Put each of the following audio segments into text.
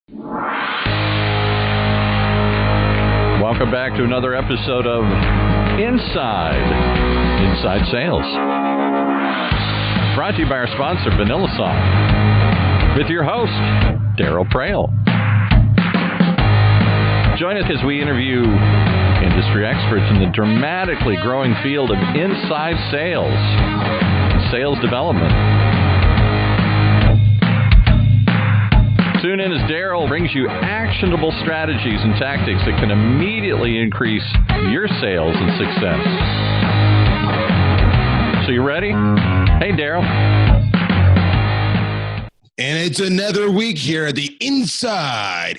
Welcome back to another episode of Inside Sales. Brought to you by our sponsor, VanillaSoft, with your host, Darryl Praill. Join us as we interview industry experts in the dramatically growing field of inside sales and sales development. Tune in as Darryl brings you actionable strategies and tactics that can immediately increase your sales and success. So you ready? Hey, Darryl. And it's another week here at the Inside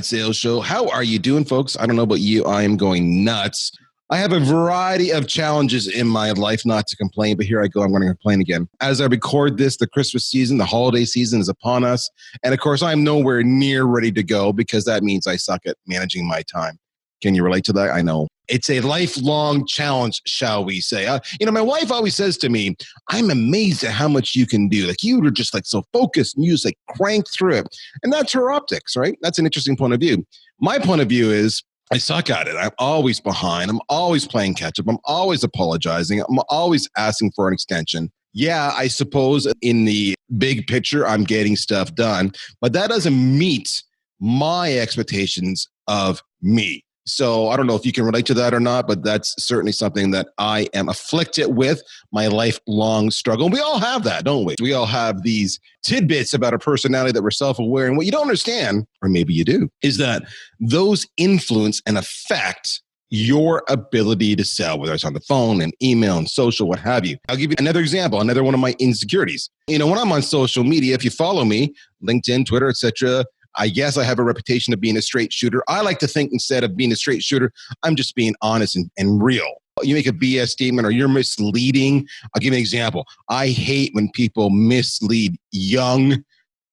Sales Show. How are you doing, folks? I don't know about you. I am going nuts. I have a variety of challenges in my life, not to complain, but here I go. I'm going to complain again. As I record this, the Christmas season, the holiday season is upon us. And of course, I'm nowhere near ready to go because that means I suck at managing my time. Can you relate to that? I know. It's a lifelong challenge, shall we say. My wife always says to me, I'm amazed at how much you can do. Like, you were just like so focused and you just like crank through it. And that's her optics, right? That's an interesting point of view. My point of view is, I suck at it. I'm always behind. I'm always playing catch up. I'm always apologizing. I'm always asking for an extension. Yeah, I suppose in the big picture, I'm getting stuff done, but that doesn't meet my expectations of me. So I don't know if you can relate to that or not, but that's certainly something that I am afflicted with, my lifelong struggle. And we all have that, don't we? We all have these tidbits about our personality that we're self-aware. And what you don't understand, or maybe you do, is that those influence and affect your ability to sell, whether it's on the phone and email and social, what have you. I'll give you another example, another one of my insecurities. When I'm on social media, if you follow me, LinkedIn, Twitter, etc., I guess I have a reputation of being a straight shooter. I like to think instead of being a straight shooter, I'm just being honest and real. You make a BS statement or you're misleading. I'll give you an example. I hate when people mislead young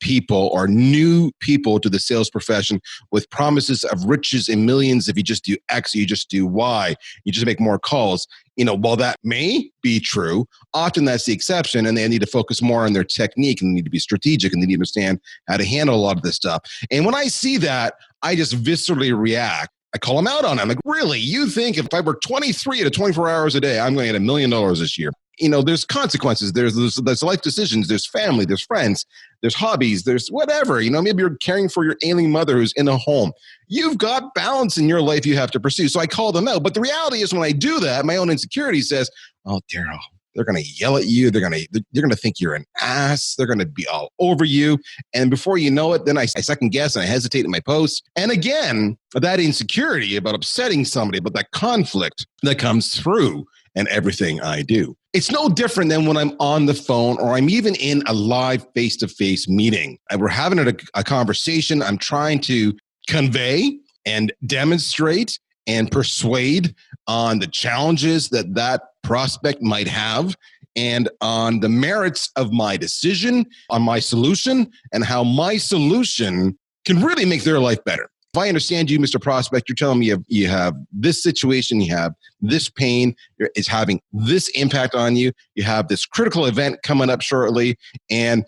people or new people to the sales profession with promises of riches and millions if you just do X, you just do Y, you just make more calls. While that may be true, often that's the exception, and they need to focus more on their technique and they need to be strategic and they need to understand how to handle a lot of this stuff. And when I see that, I just viscerally react. I call them out on it. I'm like, really? You think if I work 23 to 24 hours a day, I'm going to get $1 million this year? There's consequences. There's life decisions. There's family. There's friends. There's hobbies. There's whatever. Maybe you're caring for your ailing mother who's in a home. You've got balance in your life you have to pursue. So I call them out. But the reality is when I do that, my own insecurity says, oh, Darryl, they're going to yell at you. They're going to think you're an ass. They're going to be all over you. And before you know it, then I second guess and I hesitate in my posts. And again, that insecurity about upsetting somebody, but that conflict that comes through and everything I do. It's no different than when I'm on the phone or I'm even in a live face-to-face meeting. And we're having a conversation. I'm trying to convey and demonstrate and persuade on the challenges that prospect might have and on the merits of my decision, on my solution, and how my solution can really make their life better. If I understand you, Mr. Prospect, you're telling me you have this situation, you have this pain, it's having this impact on you, you have this critical event coming up shortly, and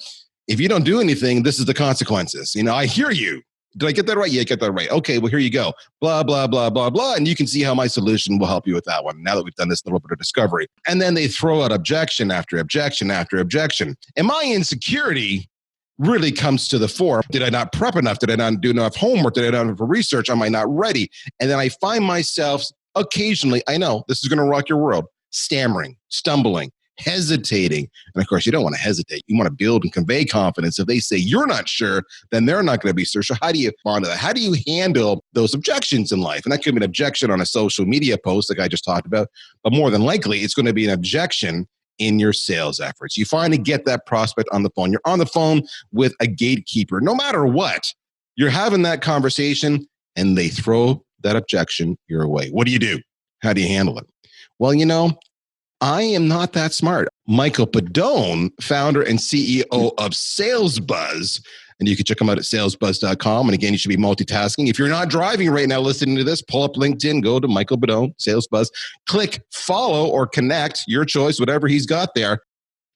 if you don't do anything, this is the consequences. I hear you. Did I get that right? Yeah, I get that right. Okay, well, here you go. Blah, blah, blah, blah, blah. And you can see how my solution will help you with that one now that we've done this little bit of discovery. And then they throw out objection after objection after objection. And my insecurity really comes to the fore. Did I not prep enough? Did I not do enough homework? Did I not do enough research? Am I not ready? And then I find myself occasionally, I know this is going to rock your world, stammering, stumbling, hesitating. And of course, you don't want to hesitate. You want to build and convey confidence. If they say you're not sure, then they're not going to be sure. So how do you respond to that? How do you handle those objections in life? And that could be an objection on a social media post like I just talked about, but more than likely, it's going to be an objection in your sales efforts. You finally get that prospect on the phone. You're on the phone with a gatekeeper. No matter what, you're having that conversation and they throw that objection your way. What do you do? How do you handle it? Well, I am not that smart. Michael Pedone, founder and CEO of SalesBuzz, and you can check them out at salesbuzz.com. And again, you should be multitasking. If you're not driving right now listening to this, pull up LinkedIn, go to Michael Pedone, SalesBuzz, click follow or connect, your choice, whatever he's got there.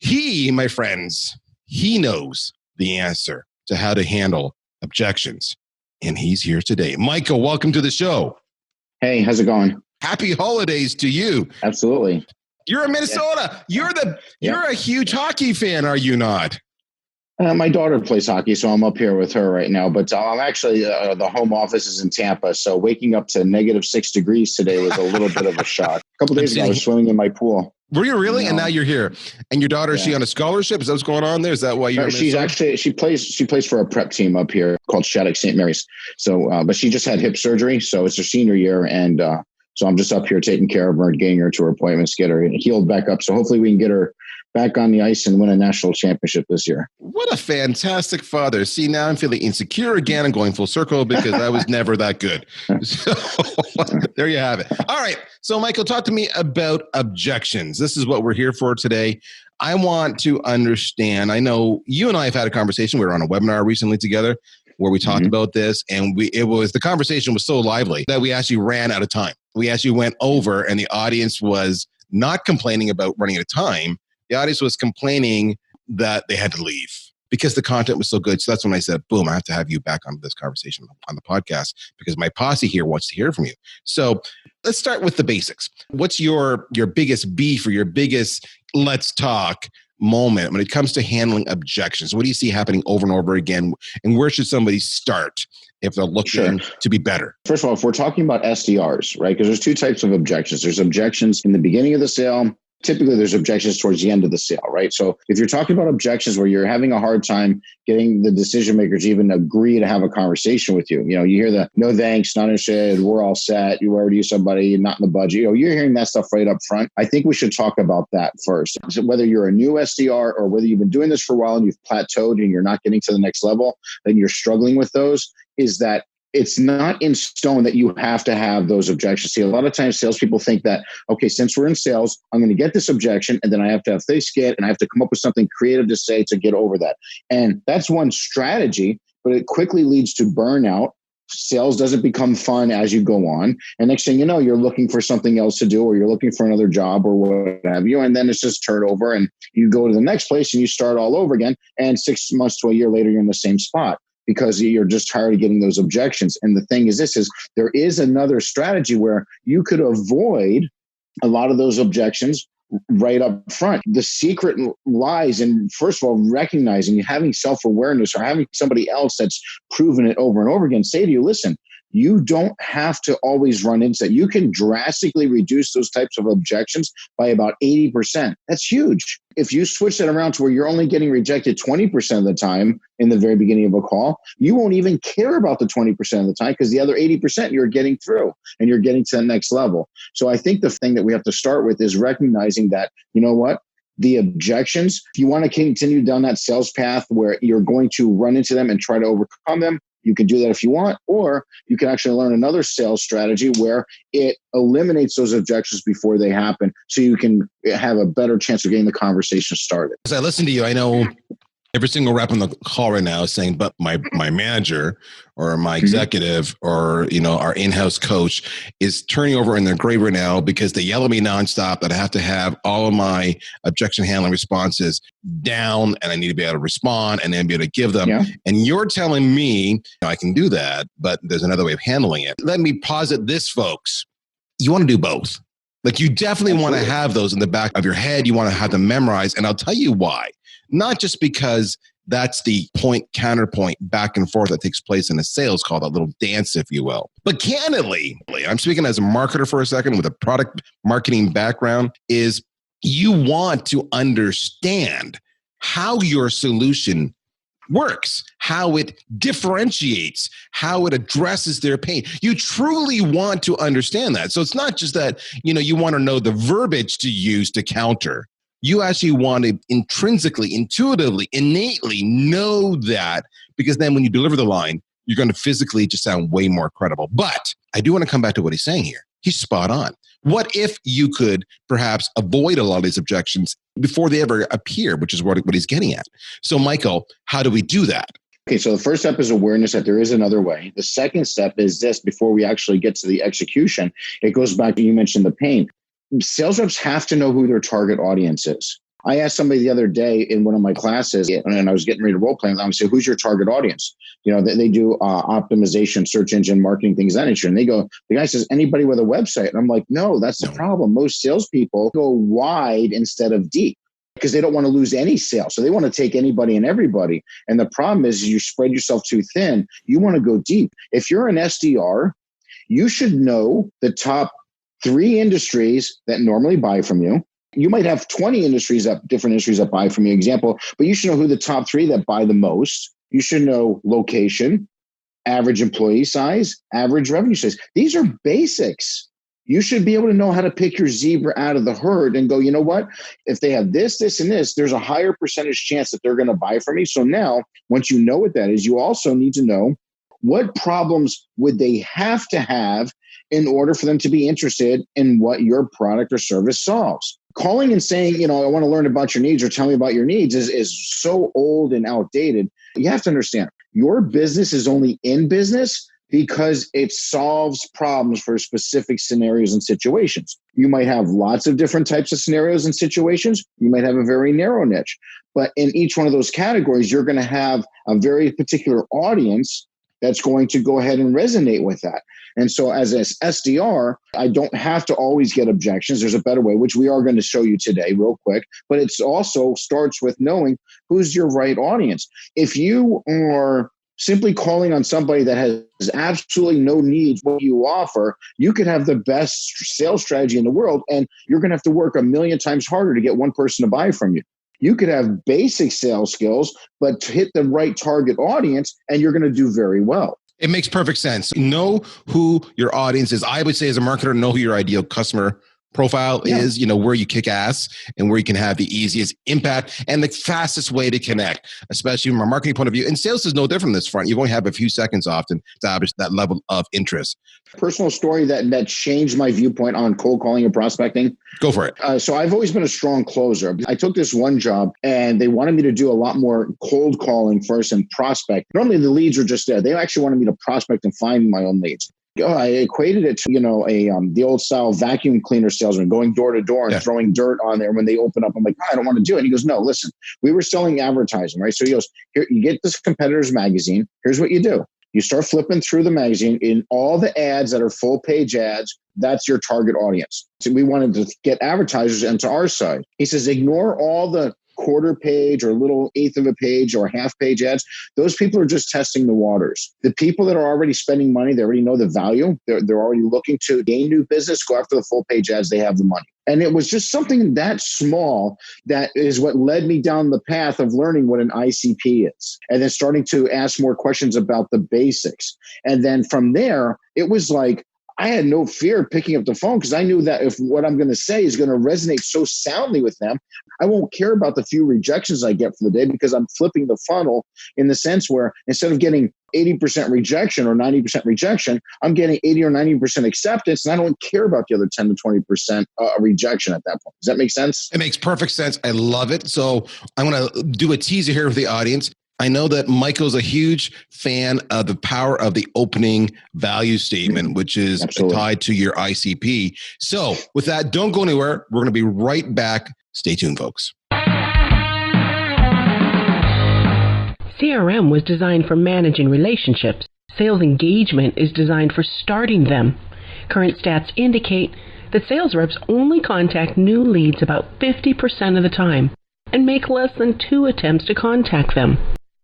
He, my friends, he knows the answer to how to handle objections. and he's here today. Michael, welcome to the show. Hey, how's it going? Happy holidays to you. Absolutely. You're in Minnesota. Yeah. You're a huge hockey fan, are you not? My daughter plays hockey, so I'm up here with her right now. But I'm actually, the home office is in Tampa. So waking up to -6 degrees today was a little bit of a shock. A couple days ago, I was swimming in my pool. Were you really? And now you're here. And your daughter, is she on a scholarship? Is that what's going on there? Is that why you're she's actually, she plays for a prep team up here called Shattuck St. Mary's. So, but she just had hip surgery. So it's her senior year. And so I'm just up here taking care of her and getting her to her appointments, get her healed back up. So hopefully we can get her back on the ice and win a national championship this year. What a fantastic father. See, now I'm feeling insecure again. I'm going full circle because I was never that good. So there you have it. All right. So Michael, talk to me about objections. This is what we're here for today. I want to understand. I know you and I have had a conversation. We were on a webinar recently together where we talked about this, and the conversation was so lively that we actually ran out of time. We actually went over, and the audience was not complaining about running out of time. The audience was complaining that they had to leave because the content was so good. So that's when I said, boom, I have to have you back on this conversation on the podcast because my posse here wants to hear from you. So let's start with the basics. What's your biggest beef or your biggest let's talk moment when it comes to handling objections? What do you see happening over and over again? And where should somebody start if they're looking to be better? First of all, if we're talking about SDRs, right, because there's two types of objections. There's objections in the beginning of the sale. Typically, there's objections towards the end of the sale, right? So if you're talking about objections where you're having a hard time getting the decision makers even agree to have a conversation with you, you hear the no thanks, not interested, we're all set, you already use somebody, not in the budget. You're hearing that stuff right up front. I think we should talk about that first. So whether you're a new SDR or whether you've been doing this for a while and you've plateaued and you're not getting to the next level and you're struggling with those, is that it's not in stone that you have to have those objections. See, a lot of times salespeople think that, okay, since we're in sales, I'm going to get this objection and then I have to have thick skin and I have to come up with something creative to say to get over that. And that's one strategy, but it quickly leads to burnout. Sales doesn't become fun as you go on. And next thing you know, you're looking for something else to do or you're looking for another job or what have you. And then it's just turnover and you go to the next place and you start all over again. And 6 months to a year later, you're in the same spot, because you're just tired of getting those objections. And the thing is there is another strategy where you could avoid a lot of those objections right up front. The secret lies in, first of all, recognizing, having self-awareness or having somebody else that's proven it over and over again say to you, listen, you don't have to always run into that. You can drastically reduce those types of objections by about 80%. That's huge. If you switch that around to where you're only getting rejected 20% of the time in the very beginning of a call, you won't even care about the 20% of the time because the other 80% you're getting through and you're getting to the next level. So I think the thing that we have to start with is recognizing that, you know what? The objections, if you want to continue down that sales path where you're going to run into them and try to overcome them, you can do that if you want, or you can actually learn another sales strategy where it eliminates those objections before they happen so you can have a better chance of getting the conversation started. As I listen to you, I know every single rep on the call right now is saying, but my manager or my executive or, our in-house coach is turning over in their grave right now because they yell at me nonstop that I have to have all of my objection handling responses down and I need to be able to respond and then be able to give them. Yeah. And you're telling me I can do that, but there's another way of handling it. Let me posit this, folks. You want to do both. Like you definitely want to have those in the back of your head. You want to have them memorized. And I'll tell you why. Not just because that's the point counterpoint back and forth that takes place in a sales call, that little dance, if you will. But candidly, I'm speaking as a marketer for a second with a product marketing background, is you want to understand how your solution works, how it differentiates, how it addresses their pain. You truly want to understand that. So it's not just that, you want to know the verbiage to use to counter. You actually want to intrinsically, intuitively, innately know that, because then when you deliver the line, you're going to physically just sound way more credible. But I do want to come back to what he's saying here. He's spot on. What if you could perhaps avoid a lot of these objections before they ever appear, which is what he's getting at. So, Michael, how do we do that? Okay, so the first step is awareness that there is another way. The second step is this: before we actually get to the execution, it goes back to, you mentioned the pain. Sales reps have to know who their target audience is. I asked somebody the other day in one of my classes, and I was getting ready to role play, and I would say, who's your target audience? They do optimization, search engine marketing, things of that nature. And the guy says, anybody with a website. And I'm like, no, that's the problem. Most salespeople go wide instead of deep because they don't want to lose any sale. So they want to take anybody and everybody. And the problem is you spread yourself too thin. You want to go deep. If you're an SDR, you should know the top 3 industries that normally buy from you. You might have 20 different industries that buy from you, example, but you should know who the top 3 that buy the most. You should know location, average employee size, average revenue size. These are basics. You should be able to know how to pick your zebra out of the herd and go, you know what? If they have this, this, and this, there's a higher percentage chance that they're going to buy from me. So now, once you know what that is, you also need to know what problems would they have to have in order for them to be interested in what your product or service solves. Calling and saying, I want to learn about your needs or tell me about your needs is so old and outdated. You have to understand, your business is only in business because it solves problems for specific scenarios and situations. You might have lots of different types of scenarios and situations. You might have a very narrow niche. But in each one of those categories, you're going to have a very particular audience that's going to go ahead and resonate with that. And so as an SDR, I don't have to always get objections. There's a better way, which we are going to show you today real quick. But it also starts with knowing who's your right audience. If you are simply calling on somebody that has absolutely no needs what you offer, you could have the best sales strategy in the world, and you're going to have to work 1,000,000 times harder to get one person to buy from you. You could have basic sales skills, but to hit the right target audience, and you're going to do very well. It makes perfect sense. Know who your audience is. I would say as a marketer, know who your ideal customer profile is, where you kick ass and where you can have the easiest impact and the fastest way to connect, especially from a marketing point of view. And sales is no different on this front. You only have a few seconds often to establish that level of interest. Personal story that changed my viewpoint on cold calling and prospecting. Go for it. So I've always been a strong closer. I took this one job and they wanted me to do a lot more cold calling first and prospect. Normally the leads are just there. They actually wanted me to prospect and find my own leads. I equated it to, the old style vacuum cleaner salesman going door to door and throwing dirt on there when they open up. I'm like, I don't want to do it. And he goes, no, listen, we were selling advertising, right? So he goes, here, you get this competitor's magazine. Here's what you do. You start flipping through the magazine in all the ads that are full page ads. That's your target audience. So we wanted to get advertisers into our side. He says, ignore all the quarter page or little eighth of a page or half page ads. Those people are just testing the waters. The people that are already spending money, they already know the value. They're already looking to gain new business, go after the full page ads. They have the money. And it was just something that small that is what led me down the path of learning what an ICP is. And then starting to ask more questions about the basics. And then from there, it was like, I had no fear picking up the phone because I knew that if what I'm going to say is going to resonate so soundly with them, I won't care about the few rejections I get for the day because I'm flipping the funnel in the sense where instead of getting 80% rejection or 90% rejection, I'm getting 80 or 90% acceptance, and I don't care about the other 10 to 20% rejection at that point. Does that make sense? It makes perfect sense. I love it. So I'm going to do a teaser here with the audience. I know that Michael's a huge fan of the power of the opening value statement, which is tied to your ICP. So with that, don't go anywhere. We're going to be right back. Stay tuned, folks. CRM was designed for managing relationships. Sales engagement is designed for starting them. Current stats indicate that sales reps only contact new leads about 50% of the time and make less than 2 attempts to contact them.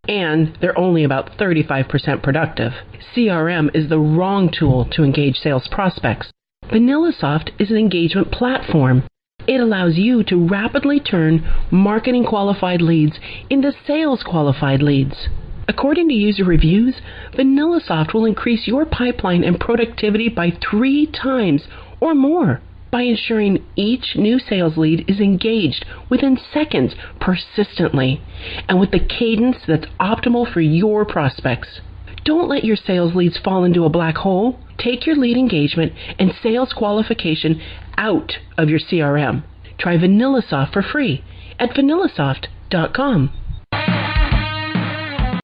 And they're only about 35% productive. CRM is the wrong tool to engage sales prospects. VanillaSoft is an engagement platform. It allows you to rapidly turn marketing qualified leads into sales qualified leads. According to user reviews, VanillaSoft will increase your pipeline and productivity by 3 times or more by ensuring each new sales lead is engaged within seconds persistently and with the cadence that's optimal for your prospects. Don't let your sales leads fall into a black hole. Take your lead engagement and sales qualification out of your CRM. Try VanillaSoft for free at VanillaSoft.com.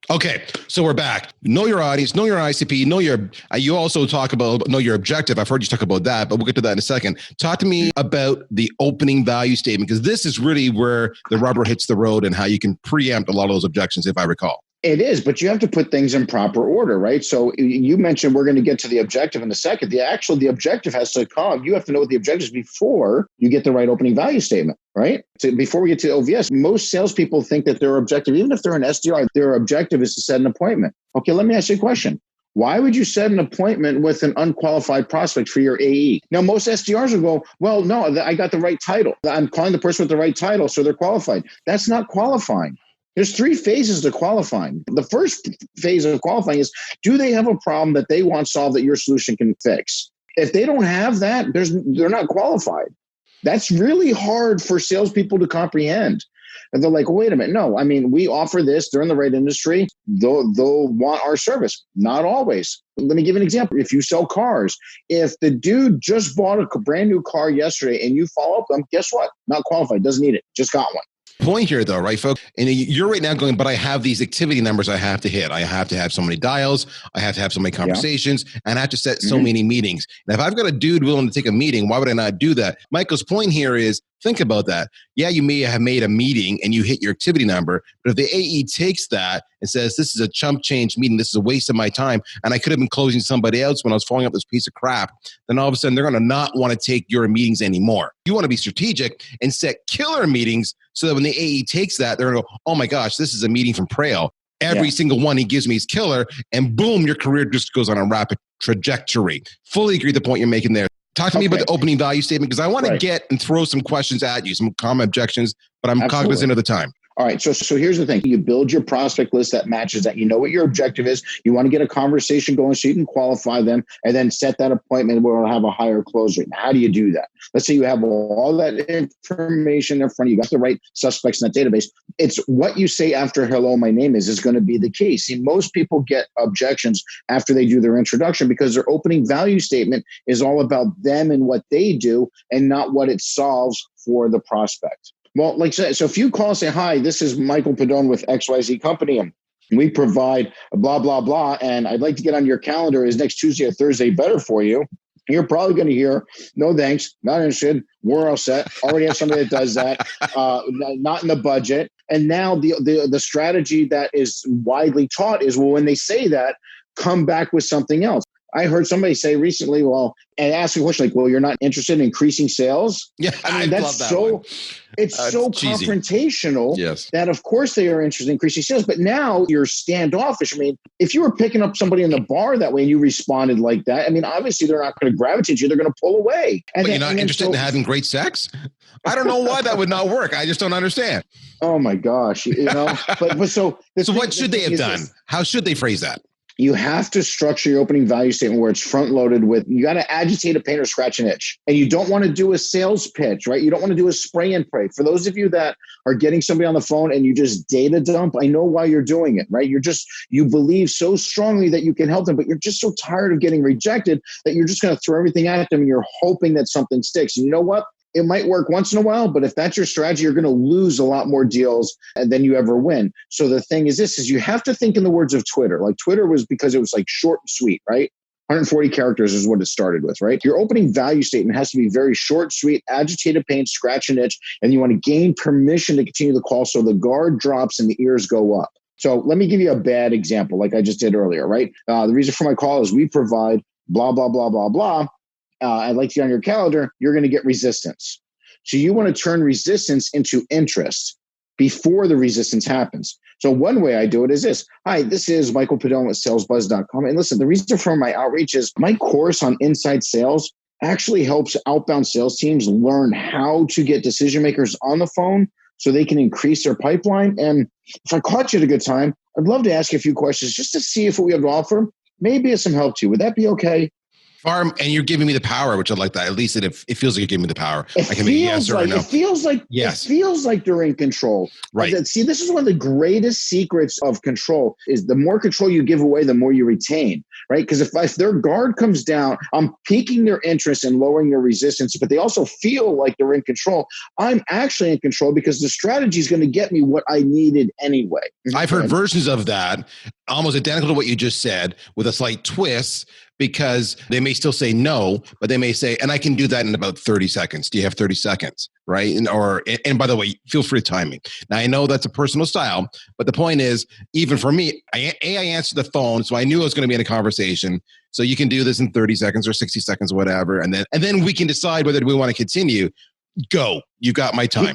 Okay, so we're back. Know your audience, know your ICP, know your. You also talk about know your objective. I've heard you talk about that, but we'll get to that in a second. Talk to me about the opening value statement, because this is really where the rubber hits the road and how you can preempt a lot of those objections, if I recall. It is, but you have to put things in proper order, right? So you mentioned we're going to get to the objective in a second. The objective has to come. You have to know what the objective is before you get the right opening value statement, right? So before we get to OVS, most salespeople think that their objective, even if they're an SDR, their objective is to set an appointment. Okay, let me ask you a question. Why would you set an appointment with an unqualified prospect for your AE? Now, most SDRs will go, well, no, I got the right title. I'm calling the person with the right title, so they're qualified. That's not qualifying. There's 3 phases to qualifying. The first phase of qualifying is, do they have a problem that they want solved that your solution can fix? If they don't have that, they're not qualified. That's really hard for salespeople to comprehend. And they're like, wait a minute. No, I mean, we offer this. They're in the right industry. They'll want our service. Not always. Let me give an example. If you sell cars, if the dude just bought a brand new car yesterday and you follow up with them, guess what? Not qualified. Doesn't need it. Just got one. Point here, though, right, folks? And you're right now going, but I have these activity numbers I have to hit. I have to have so many dials. I have to have so many conversations, and I have to set so many meetings. And if I've got a dude willing to take a meeting, why would I not do that? Michael's point here is, think about that. Yeah, you may have made a meeting and you hit your activity number, but if the AE takes that and says, this is a chump change meeting, this is a waste of my time, and I could have been closing somebody else when I was following up this piece of crap, then all of a sudden they're going to not want to take your meetings anymore. You want to be strategic and set killer meetings so that when the AE takes that, they're going to go, oh my gosh, this is a meeting from Praill. Every single one he gives me is killer, and boom, your career just goes on a rapid trajectory. Fully agree with the point you're making there. Talk to me about the opening value statement, because I want to get and throw some questions at you, some common objections, but I'm cognizant of the time. All right. So here's the thing. You build your prospect list that matches that. You know what your objective is. You want to get a conversation going so you can qualify them and then set that appointment where it'll have a higher close rate. Now, how do you do that? Let's say you have all that information in front of you. You got the right suspects in that database. It's what you say after hello, my name is going to be the key. See, most people get objections after they do their introduction because their opening value statement is all about them and what they do and not what it solves for the prospect. Well, like so if you call and say, hi, this is Michael Pedone with XYZ Company, and we provide blah, blah, blah, and I'd like to get on your calendar. Is next Tuesday or Thursday better for you? You're probably going to hear, no, thanks, not interested. We're all set. Already have somebody that does that. Not in the budget. And now the strategy that is widely taught is, well, when they say that, come back with something else. I heard somebody say recently, and ask a question like, well, you're not interested in increasing sales? Yeah, I mean, that's so, it's so cheesy. Confrontational that of course they are interested in increasing sales, but now you're standoffish. I mean, if you were picking up somebody in the bar that way and you responded like that, I mean, obviously they're not going to gravitate you. They're going to pull away. But you're not interested in having great sex? I don't know why that would not work. I just don't understand. Oh my gosh. But so what should they have done? How should they phrase that? You have to structure your opening value statement where it's front loaded with, you got to agitate a pain or scratch an itch. And you don't want to do a sales pitch, right? You don't want to do a spray and pray. For those of you that are getting somebody on the phone and you just data dump, I know why you're doing it, right? You believe so strongly that you can help them, but you're just so tired of getting rejected that you're just going to throw everything at them and you're hoping that something sticks. And you know what? It might work once in a while, but if that's your strategy, you're going to lose a lot more deals than you ever win. So the thing is you have to think in the words of Twitter. Like Twitter was because it was like short and sweet, right? 140 characters is what it started with, right? Your opening value statement has to be very short, sweet, agitate a pain, scratch an itch, and you want to gain permission to continue the call so the guard drops and the ears go up. So let me give you a bad example like I just did earlier, right? The reason for my call is we provide blah, blah, blah, blah, blah. I'd like to get on your calendar, you're going to get resistance. So you want to turn resistance into interest before the resistance happens. So one way I do it is this. Hi, this is Michael Pedone with salesbuzz.com. And listen, the reason for my outreach is my course on inside sales actually helps outbound sales teams learn how to get decision makers on the phone so they can increase their pipeline. And if I caught you at a good time, I'd love to ask you a few questions just to see if what we have to offer maybe is some help to you. Would that be okay? Farm, and you're giving me the power, which I like that. At least it feels like you're giving me the power. I can be yes or no. It feels like they're in control. Right. See, this is one of the greatest secrets of control is the more control you give away, the more you retain, right? Because if their guard comes down, I'm piquing their interest and lowering their resistance, but they also feel like they're in control. I'm actually in control because the strategy is going to get me what I needed anyway. I've heard versions of that almost identical to what you just said with a slight twist, because they may still say no, but they may say, and I can do that in about 30 seconds. Do you have 30 seconds? Right. And by the way, feel free to time me. Now, I know that's a personal style, but the point is, even for me, I answered the phone, so I knew I was going to be in a conversation. So you can do this in 30 seconds or 60 seconds, whatever. And then we can decide whether we want to continue. Go. You got my time.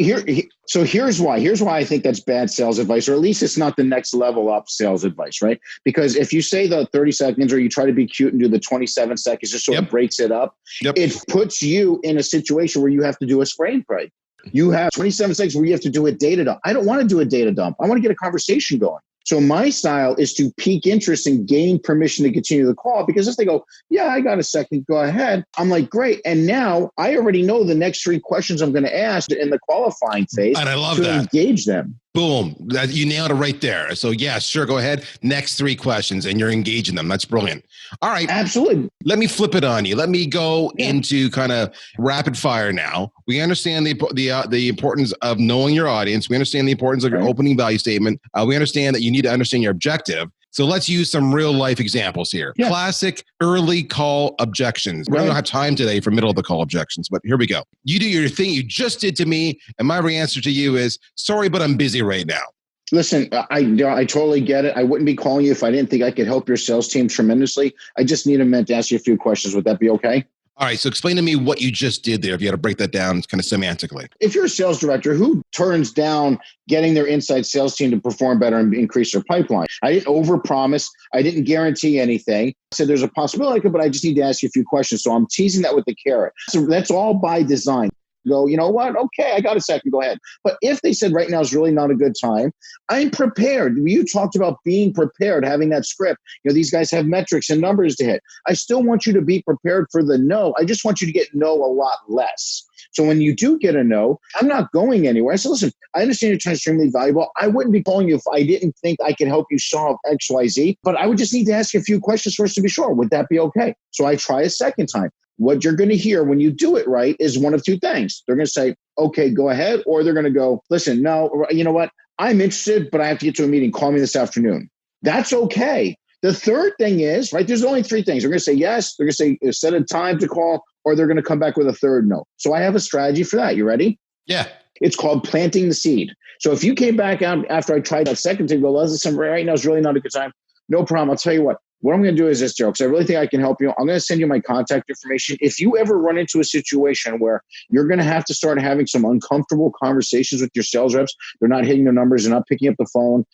So here's why. Here's why I think that's bad sales advice, or at least it's not the next level up sales advice, right? Because if you say the 30 seconds or you try to be cute and do the 27 seconds just so it breaks it up, it puts you in a situation where you have to do a spray and pray. You have 27 seconds where you have to do a data dump. I don't want to do a data dump. I want to get a conversation going. So my style is to pique interest and gain permission to continue the call, because if they go, yeah, I got a second, go ahead. I'm like, great. And now I already know the next 3 questions I'm going to ask in the qualifying phase. And I love to that. Engage them. Boom. You nailed it right there. So yeah, sure. Go ahead. Next 3 questions and you're engaging them. That's brilliant. All right. Absolutely. Let me flip it on you. Let me go into kind of rapid fire now. We understand the importance of knowing your audience. We understand the importance of your opening value statement. We understand that you need to understand your objective. So let's use some real life examples here. Yeah. Classic early call objections. We don't have time today for middle of the call objections, but here we go. You do your thing you just did to me, and my answer to you is, sorry, but I'm busy right now. Listen, I totally get it. I wouldn't be calling you if I didn't think I could help your sales team tremendously. I just need a minute to ask you a few questions. Would that be okay? All right. So explain to me what you just did there, if you had to break that down kind of semantically. If you're a sales director, who turns down getting their inside sales team to perform better and increase their pipeline? I didn't overpromise. I didn't guarantee anything. I said there's a possibility, but I just need to ask you a few questions. So I'm teasing that with the carrot. So that's all by design. Go, you know what? Okay, I got a second. Go ahead. But if they said right now is really not a good time, I'm prepared. You talked about being prepared, having that script. These guys have metrics and numbers to hit. I still want you to be prepared for the no. I just want you to get no a lot less. So when you do get a no, I'm not going anywhere. I said, listen, I understand your time is extremely valuable. I wouldn't be calling you if I didn't think I could help you solve X, Y, Z, but I would just need to ask you a few questions first to be sure. Would that be okay? So I try a second time. What you're going to hear when you do it right is one of 2 things. They're going to say, okay, go ahead. Or they're going to go, listen, no, you know what? I'm interested, but I have to get to a meeting. Call me this afternoon. That's okay. The third thing is, right, there's only 3 things. They're going to say yes. They're going to say set a time to call, or they're going to come back with a third no. So I have a strategy for that. You ready? Yeah. It's called planting the seed. So if you came back out after I tried that second thing, go, listen, right now is really not a good time. No problem. I'll tell you what. What I'm going to do is this, Darryl, because I really think I can help you. I'm going to send you my contact information. If you ever run into a situation where you're going to have to start having some uncomfortable conversations with your sales reps, they're not hitting their numbers, they're not picking up the phone,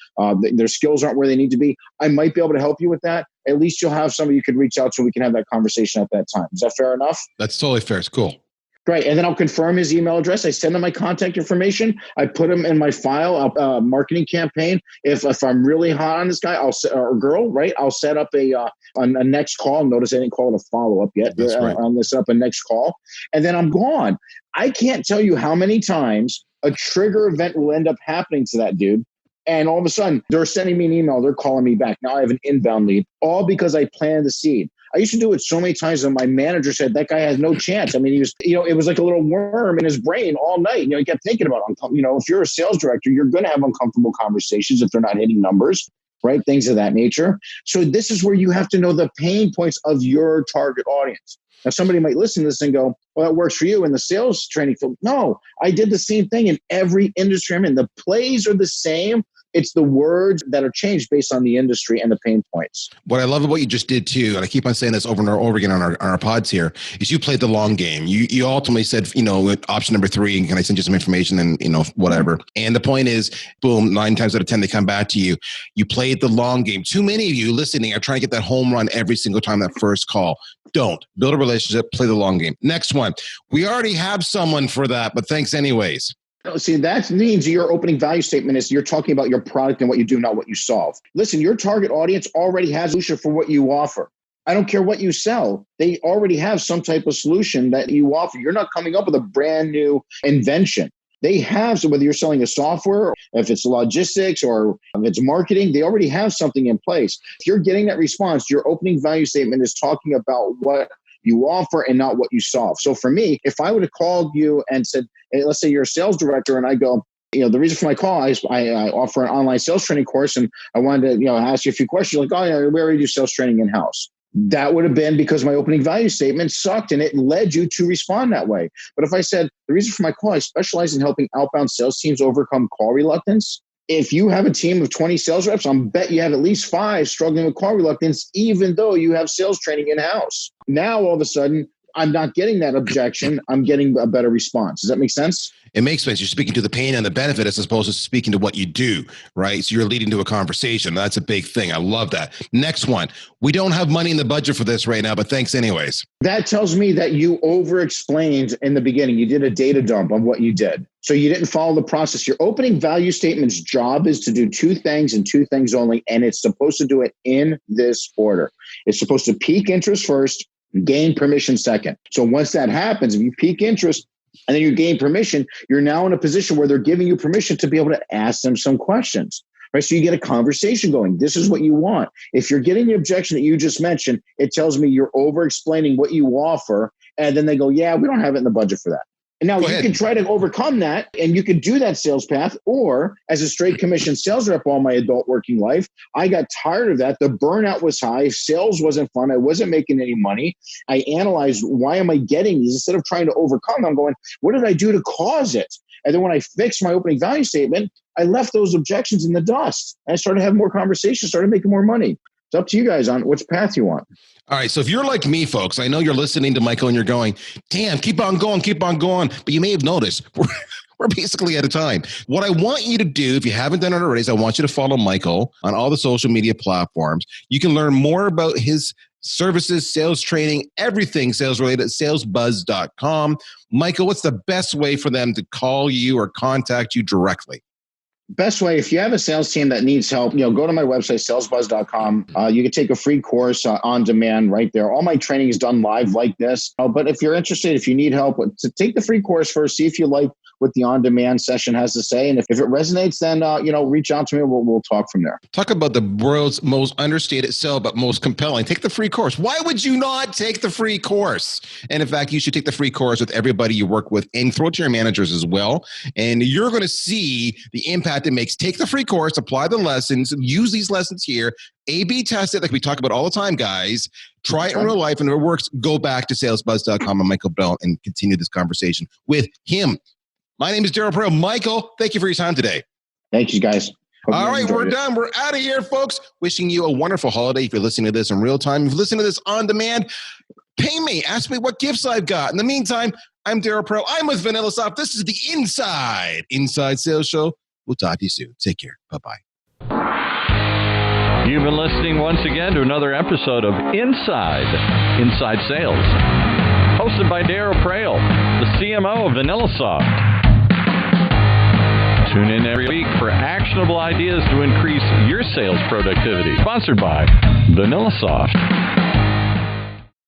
their skills aren't where they need to be, I might be able to help you with that. At least you'll have somebody you could reach out to. We can have that conversation at that time. Is that fair enough? That's totally fair. It's cool. Great. And then I'll confirm his email address. I send him my contact information. I put him in my file, marketing campaign. If I'm really hot on this guy or girl, right, I'll set up a next call. Notice I didn't call it a follow-up yet. That's right. I'm going to set up a next call. And then I'm gone. I can't tell you how many times a trigger event will end up happening to that dude. And all of a sudden, they're sending me an email. They're calling me back. Now I have an inbound lead, all because I planted the seed. I used to do it so many times that my manager said that guy has no chance. I mean, he was, it was like a little worm in his brain all night. He kept thinking about, if you're a sales director, you're going to have uncomfortable conversations if they're not hitting numbers, right? Things of that nature. So this is where you have to know the pain points of your target audience. Now, somebody might listen to this and go, well, that works for you in the sales training field. No, I did the same thing in every industry I'm in. The plays are the same. It's the words that are changed based on the industry and the pain points. What I love about what you just did too, and I keep on saying this over and over again on our pods here, is you played the long game. You ultimately said, option number 3, and can I send you some information and, whatever. And the point is, boom, 9 times out of 10, they come back to you. You played the long game. Too many of you listening are trying to get that home run every single time that first call. Don't. Build a relationship, play the long game. Next one. We already have someone for that, but thanks anyways. See, that means your opening value statement is you're talking about your product and what you do, not what you solve. Listen, your target audience already has a solution for what you offer. I don't care what you sell. They already have some type of solution that you offer. You're not coming up with a brand new invention. They have, so whether you're selling a software, if it's logistics or if it's marketing, they already have something in place. If you're getting that response, your opening value statement is talking about what you offer and not what you solve. So for me, if I would have called you and said, hey, let's say you're a sales director, and I go, the reason for my call, I offer an online sales training course, and I wanted to, ask you a few questions like, we already do sales training in-house. That would have been because my opening value statement sucked and it led you to respond that way. But if I said, the reason for my call, I specialize in helping outbound sales teams overcome call reluctance. If you have a team of 20 sales reps, I'll bet you have at least 5 struggling with call reluctance, even though you have sales training in-house. Now, all of a sudden, I'm not getting that objection. I'm getting a better response. Does that make sense? It makes sense. You're speaking to the pain and the benefit as opposed to speaking to what you do, right? So you're leading to a conversation. That's a big thing. I love that. Next one. We don't have money in the budget for this right now, but thanks anyways. That tells me that you over-explained in the beginning. You did a data dump on what you did. So you didn't follow the process. Your opening value statement's job is to do 2 things and 2 things only, and it's supposed to do it in this order. It's supposed to pique interest first, gain permission second. So once that happens, if you pique interest and then you gain permission, you're now in a position where they're giving you permission to be able to ask them some questions, right? So you get a conversation going. This is what you want. If you're getting the objection that you just mentioned, it tells me you're over explaining what you offer. And then they go, yeah, we don't have it in the budget for that. And now you can try to overcome that, and you can do that sales path. Or as a straight commission sales rep all my adult working life, I got tired of that. The burnout was high. Sales wasn't fun. I wasn't making any money. I analyzed, why am I getting these? Instead of trying to overcome, I'm going, what did I do to cause it? And then when I fixed my opening value statement, I left those objections in the dust. I started having more conversations, started making more money. It's up to you guys on which path you want. All right. So if you're like me, folks, I know you're listening to Michael and you're going, damn, keep on going. But you may have noticed we're basically out of time. What I want you to do, if you haven't done it already, is I want you to follow Michael on all the social media platforms. You can learn more about his services, sales training, everything sales related at salesbuzz.com. Michael, what's the best way for them to call you or contact you directly? Best way, if you have a sales team that needs help, go to my website, salesbuzz.com. You can take a free course on demand right there. All my training is done live like this. But if you're interested, if you need help, to take the free course first, see if you like what the on-demand session has to say. And if it resonates, then, reach out to me. We'll talk from there. Talk about the world's most understated sell, but most compelling. Take the free course. Why would you not take the free course? And in fact, you should take the free course with everybody you work with and throw it to your managers as well. And you're going to see the impact it makes. Take the free course, apply the lessons, use these lessons here, A/B test it like we talk about all the time, guys. Try it in real life, and if it works, go back to salesbuzz.com and Michael Pedone and continue this conversation with him. My name is Darryl Praill. Michael, thank you for your time today. Thank you, guys. All right, we're done. We're out of here, folks. Wishing you a wonderful holiday if you're listening to this in real time. If you're listening to this on demand, pay me. Ask me what gifts I've got. In the meantime, I'm Darryl Praill. I'm with VanillaSoft. This is the Inside Sales Show. We'll talk to you soon. Take care. Bye-bye. You've been listening once again to another episode of Inside Sales, hosted by Darryl Praill, the CMO of VanillaSoft. Tune in every week for actionable ideas to increase your sales productivity. Sponsored by VanillaSoft.